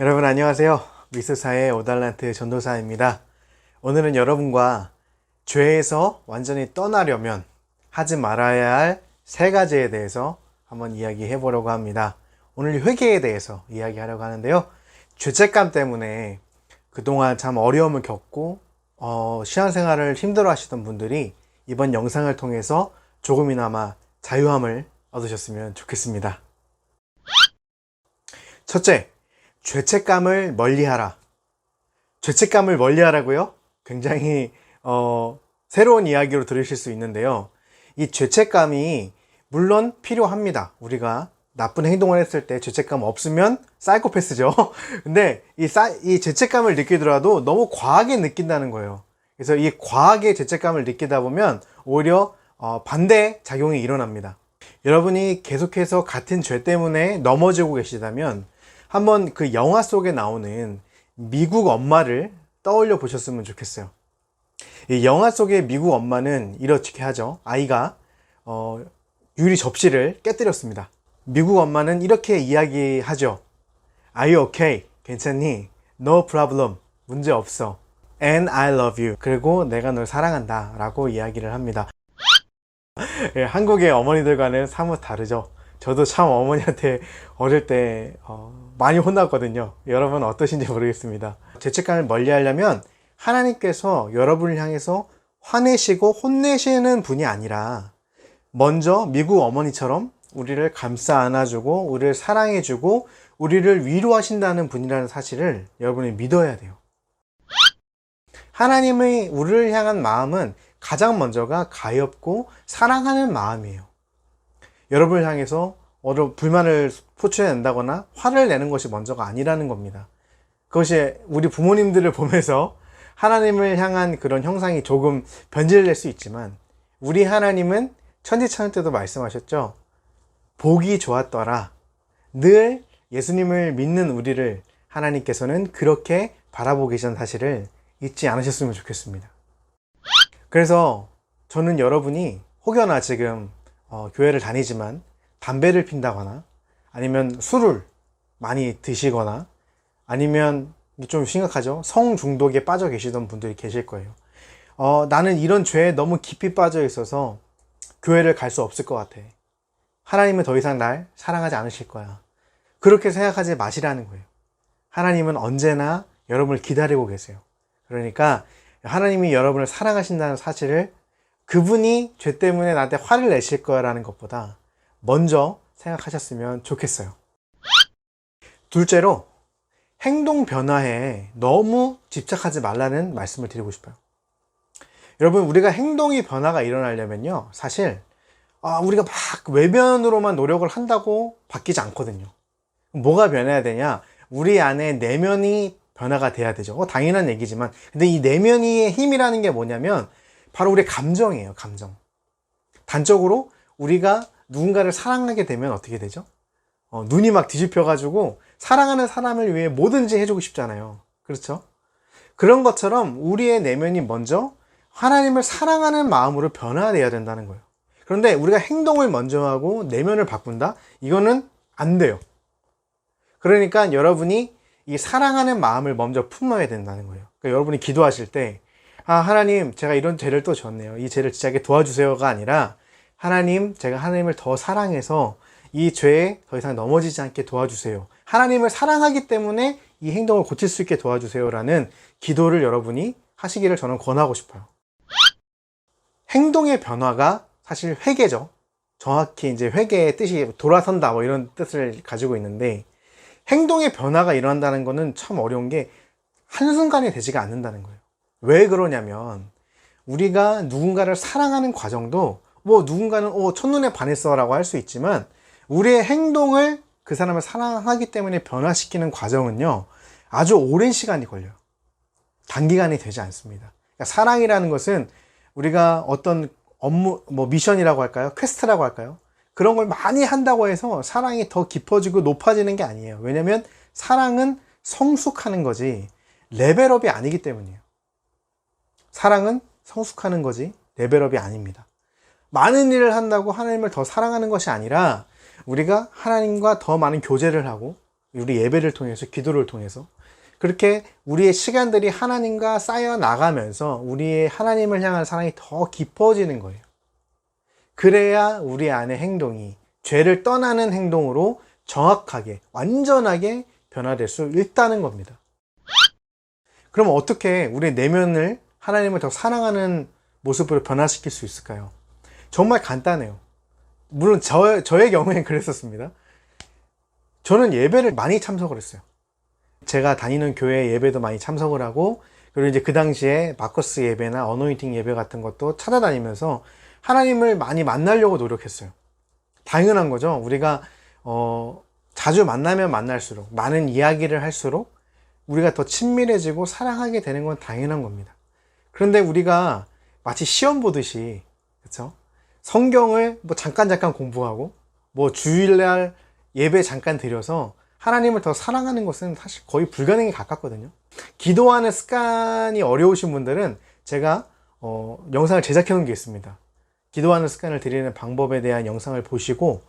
여러분 안녕하세요. 미스사의 오달란트 전도사입니다. 오늘은 여러분과 죄에서 완전히 떠나려면 하지 말아야 할 세 가지에 대해서 한번 이야기해 보려고 합니다. 오늘 회개에 대해서 이야기하려고 하는데요. 죄책감 때문에 그동안 참 어려움을 겪고 신앙생활을 힘들어 하시던 분들이 이번 영상을 통해서 조금이나마 자유함을 얻으셨으면 좋겠습니다. 첫째, 죄책감을 멀리하라. 죄책감을 멀리하라고요? 굉장히 새로운 이야기로 들으실 수 있는데요. 이 죄책감이 물론 필요합니다. 우리가 나쁜 행동을 했을 때 죄책감 없으면 사이코패스죠. 근데 이 죄책감을 느끼더라도 너무 과하게 느낀다는 거예요. 그래서 이 과하게 죄책감을 느끼다 보면 오히려 반대 작용이 일어납니다. 여러분이 계속해서 같은 죄 때문에 넘어지고 계시다면 한번 그 영화 속에 나오는 미국 엄마를 떠올려 보셨으면 좋겠어요. 이 영화 속의 미국 엄마는 이렇게 하죠. 아이가 유리 접시를 깨뜨렸습니다. 미국 엄마는 이렇게 이야기하죠. Are you okay? 괜찮니? No problem. 문제 없어. And I love you. 그리고 내가 널 사랑한다 라고 이야기를 합니다. 예, 한국의 어머니들과는 사뭇 다르죠. 저도 참 어머니한테 어릴 때 많이 혼났거든요. 여러분 어떠신지 모르겠습니다. 죄책감을 멀리하려면 하나님께서 여러분을 향해서 화내시고 혼내시는 분이 아니라 먼저 미국 어머니처럼 우리를 감싸 안아주고 우리를 사랑해주고 우리를 위로하신다는 분이라는 사실을 여러분이 믿어야 돼요. 하나님의 우리를 향한 마음은 가장 먼저가 가엾고 사랑하는 마음이에요. 여러분을 향해서 불만을 표출해낸다거나 화를 내는 것이 먼저가 아니라는 겁니다. 그것이 우리 부모님들을 보면서 하나님을 향한 그런 형상이 조금 변질될 수 있지만 우리 하나님은 천지창조 때도 말씀하셨죠. 보기 좋았더라. 늘 예수님을 믿는 우리를 하나님께서는 그렇게 바라보고 계시는 사실을 잊지 않으셨으면 좋겠습니다. 그래서 저는 여러분이 혹여나 지금 교회를 다니지만 담배를 핀다거나 아니면 술을 많이 드시거나 아니면 좀 심각하죠. 성 중독에 빠져 계시던 분들이 계실 거예요. 나는 이런 죄에 너무 깊이 빠져 있어서 교회를 갈 수 없을 것 같아. 하나님은 더 이상 날 사랑하지 않으실 거야. 그렇게 생각하지 마시라는 거예요. 하나님은 언제나 여러분을 기다리고 계세요. 그러니까 하나님이 여러분을 사랑하신다는 사실을 그분이 죄 때문에 나한테 화를 내실 거라는 것보다 먼저 생각하셨으면 좋겠어요. 둘째로 행동 변화에 너무 집착하지 말라는 말씀을 드리고 싶어요. 여러분, 우리가 행동이 변화가 일어나려면요, 사실 우리가 막 외면으로만 노력을 한다고 바뀌지 않거든요. 뭐가 변해야 되냐? 우리 안에 내면이 변화가 돼야 되죠. 당연한 얘기지만 근데 이 내면의 힘이라는 게 뭐냐면 바로 우리의 감정이에요. 감정. 단적으로 우리가 누군가를 사랑하게 되면 어떻게 되죠? 눈이 막 뒤집혀 가지고 사랑하는 사람을 위해 뭐든지 해주고 싶잖아요. 그렇죠? 그런 것처럼 우리의 내면이 먼저 하나님을 사랑하는 마음으로 변화돼야 된다는 거예요. 그런데 우리가 행동을 먼저 하고 내면을 바꾼다? 이거는 안 돼요. 그러니까 여러분이 이 사랑하는 마음을 먼저 품어야 된다는 거예요. 그러니까 여러분이 기도하실 때 하나님, 제가 이런 죄를 또 졌네요. 이 죄를 지지하게 도와주세요가 아니라 하나님, 제가 하나님을 더 사랑해서 이 죄에 더 이상 넘어지지 않게 도와주세요. 하나님을 사랑하기 때문에 이 행동을 고칠 수 있게 도와주세요라는 기도를 여러분이 하시기를 저는 권하고 싶어요. 행동의 변화가 사실 회개죠. 정확히 이제 회개의 뜻이 돌아선다 뭐 이런 뜻을 가지고 있는데 행동의 변화가 일어난다는 것은 참 어려운 게 한순간에 되지가 않는다는 거예요. 왜 그러냐면 우리가 누군가를 사랑하는 과정도 뭐 누군가는 첫눈에 반했어 라고 할 수 있지만 우리의 행동을 그 사람을 사랑하기 때문에 변화시키는 과정은요 아주 오랜 시간이 걸려요. 단기간이 되지 않습니다. 그러니까 사랑이라는 것은 우리가 어떤 업무, 미션이라고 할까요? 퀘스트라고 할까요? 그런 걸 많이 한다고 해서 사랑이 더 깊어지고 높아지는 게 아니에요. 왜냐면 사랑은 성숙하는 거지 레벨업이 아니기 때문이에요. 사랑은 성숙하는 거지 레벨업이 아닙니다. 많은 일을 한다고 하나님을 더 사랑하는 것이 아니라 우리가 하나님과 더 많은 교제를 하고 우리 예배를 통해서, 기도를 통해서. 그렇게 우리의 시간들이 하나님과 쌓여 나가면서 우리의 하나님을 향한 사랑이 더 깊어지는 거예요. 그래야 우리 안의 행동이 죄를 떠나는 행동으로 정확하게, 완전하게 변화될 수 있다는 겁니다. 그럼 어떻게 우리 내면을 하나님을 더 사랑하는 모습으로 변화시킬 수 있을까요? 정말 간단해요. 물론 저의 경우엔 그랬었습니다. 저는 예배를 많이 참석을 했어요. 제가 다니는 교회 예배도 많이 참석을 하고, 그리고 이제 그 당시에 마커스 예배나 어노인팅 예배 같은 것도 찾아다니면서 하나님을 많이 만나려고 노력했어요. 당연한 거죠. 우리가 자주 만나면 만날수록, 많은 이야기를 할수록 우리가 더 친밀해지고 사랑하게 되는 건 당연한 겁니다. 그런데 우리가 마치 시험 보듯이, 그렇죠? 성경을 뭐 잠깐 공부하고, 뭐 주일날 예배 잠깐 드려서 하나님을 더 사랑하는 것은 사실 거의 불가능에 가깝거든요. 기도하는 습관이 어려우신 분들은 제가 영상을 제작해 놓은 게 있습니다. 기도하는 습관을 들이는 방법에 대한 영상을 보시고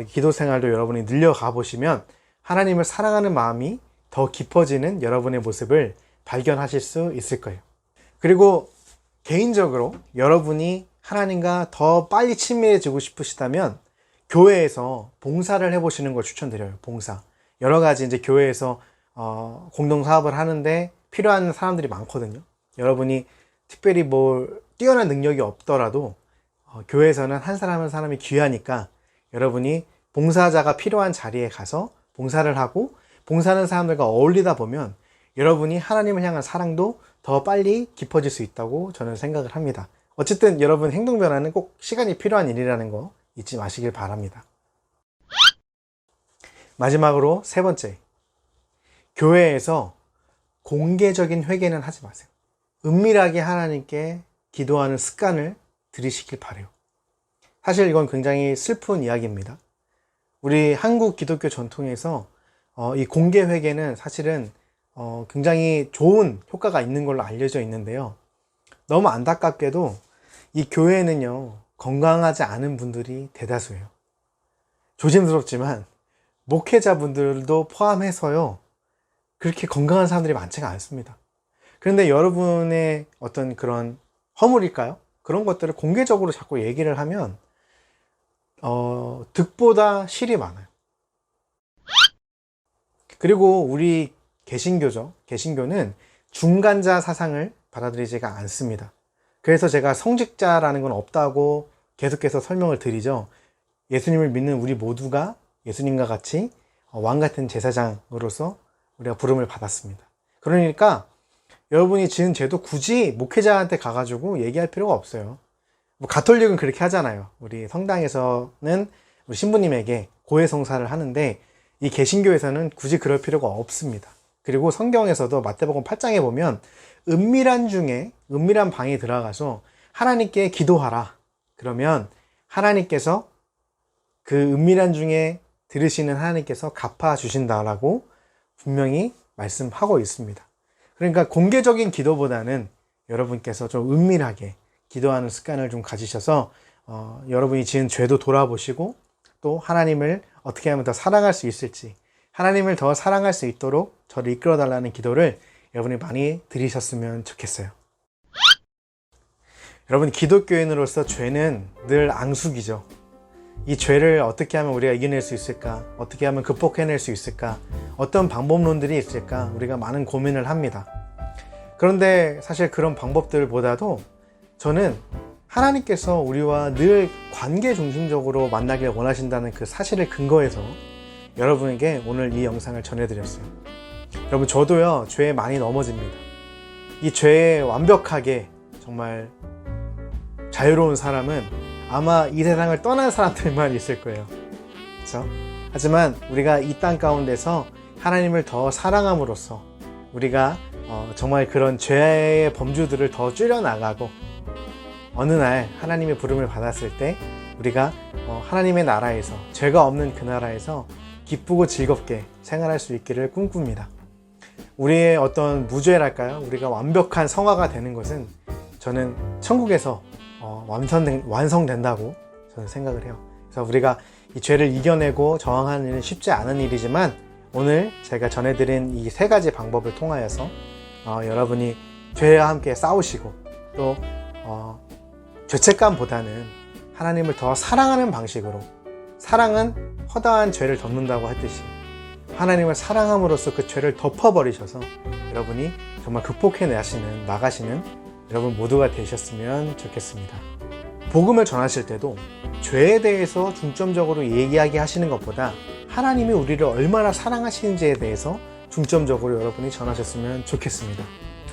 기도 생활도 여러분이 늘려가 보시면 하나님을 사랑하는 마음이 더 깊어지는 여러분의 모습을 발견하실 수 있을 거예요. 그리고 개인적으로 여러분이 하나님과 더 빨리 친밀해지고 싶으시다면 교회에서 봉사를 해보시는 걸 추천드려요. 봉사. 여러 가지 이제 교회에서 공동 사업을 하는데 필요한 사람들이 많거든요. 여러분이 특별히 뭐 뛰어난 능력이 없더라도 교회에서는 한 사람 한 사람이 귀하니까 여러분이 봉사자가 필요한 자리에 가서 봉사를 하고, 봉사하는 사람들과 어울리다 보면 여러분이 하나님을 향한 사랑도 더 빨리 깊어질 수 있다고 저는 생각을 합니다. 어쨌든 여러분, 행동 변화는 꼭 시간이 필요한 일이라는 거 잊지 마시길 바랍니다. 마지막으로 세 번째, 교회에서 공개적인 회개는 하지 마세요. 은밀하게 하나님께 기도하는 습관을 들이시길 바라요. 사실 이건 굉장히 슬픈 이야기입니다. 우리 한국 기독교 전통에서 이 공개 회개는 사실은 굉장히 좋은 효과가 있는 걸로 알려져 있는데요. 너무 안타깝게도 이 교회는요, 건강하지 않은 분들이 대다수예요. 조심스럽지만 목회자분들도 포함해서요, 그렇게 건강한 사람들이 많지가 않습니다. 그런데 여러분의 어떤 그런 허물일까요? 그런 것들을 공개적으로 자꾸 얘기를 하면 득보다 실이 많아요. 그리고 우리 개신교죠. 개신교는 중간자 사상을 받아들이지가 않습니다. 그래서 제가 성직자라는 건 없다고 계속해서 설명을 드리죠. 예수님을 믿는 우리 모두가 예수님과 같이 왕 같은 제사장으로서 우리가 부름을 받았습니다. 그러니까 여러분이 지은 죄도 굳이 목회자한테 가가지고 얘기할 필요가 없어요. 뭐 가톨릭은 그렇게 하잖아요. 우리 성당에서는 우리 신부님에게 고해성사를 하는데, 이 개신교에서는 굳이 그럴 필요가 없습니다. 그리고 성경에서도 마태복음 8장에 보면 은밀한 방에 들어가서 하나님께 기도하라. 그러면 하나님께서 그 은밀한 중에 들으시는 하나님께서 갚아주신다라고 분명히 말씀하고 있습니다. 그러니까 공개적인 기도보다는 여러분께서 좀 은밀하게 기도하는 습관을 좀 가지셔서 여러분이 지은 죄도 돌아보시고, 또 하나님을 어떻게 하면 더 사랑할 수 있을지, 하나님을 더 사랑할 수 있도록 저를 이끌어 달라는 기도를 여러분이 많이 드리셨으면 좋겠어요. 여러분, 기독교인으로서 죄는 늘 앙숙이죠. 이 죄를 어떻게 하면 우리가 이겨낼 수 있을까? 어떻게 하면 극복해낼 수 있을까? 어떤 방법론들이 있을까? 우리가 많은 고민을 합니다. 그런데 사실 그런 방법들보다도 저는 하나님께서 우리와 늘 관계 중심적으로 만나길 원하신다는 그 사실을 근거해서 여러분에게 오늘 이 영상을 전해드렸어요. 여러분, 저도요, 죄에 많이 넘어집니다. 이 죄에 완벽하게 정말 자유로운 사람은 아마 이 세상을 떠난 사람들만 있을 거예요. 그렇죠? 하지만 우리가 이 땅 가운데서 하나님을 더 사랑함으로써 우리가 정말 그런 죄의 범주들을 더 줄여나가고, 어느 날 하나님의 부름을 받았을 때 우리가 하나님의 나라에서, 죄가 없는 그 나라에서 기쁘고 즐겁게 생활할 수 있기를 꿈꿉니다. 우리의 어떤 무죄랄까요? 우리가 완벽한 성화가 되는 것은 저는 천국에서 완성된다고 저는 생각을 해요. 그래서 우리가 이 죄를 이겨내고 저항하는 일은 쉽지 않은 일이지만 오늘 제가 전해드린 이 세 가지 방법을 통하여서 여러분이 죄와 함께 싸우시고 또 죄책감보다는 하나님을 더 사랑하는 방식으로, 사랑은 허다한 죄를 덮는다고 했듯이 하나님을 사랑함으로써 그 죄를 덮어버리셔서 여러분이 정말 극복해 나가시는 여러분 모두가 되셨으면 좋겠습니다. 복음을 전하실 때도 죄에 대해서 중점적으로 얘기하게 하시는 것보다 하나님이 우리를 얼마나 사랑하시는지에 대해서 중점적으로 여러분이 전하셨으면 좋겠습니다.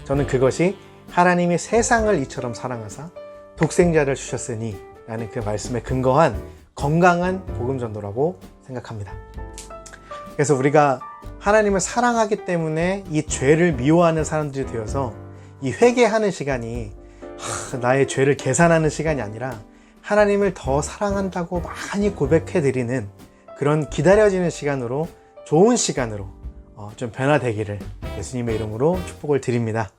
저는 그것이 하나님이 세상을 이처럼 사랑하사 독생자를 주셨으니 라는 그 말씀에 근거한 건강한 복음 전도라고 생각합니다. 그래서 우리가 하나님을 사랑하기 때문에 이 죄를 미워하는 사람들이 되어서 이 회개하는 시간이 나의 죄를 계산하는 시간이 아니라 하나님을 더 사랑한다고 많이 고백해 드리는 그런 기다려지는 시간으로, 좋은 시간으로 좀 변화되기를 예수님의 이름으로 축복을 드립니다.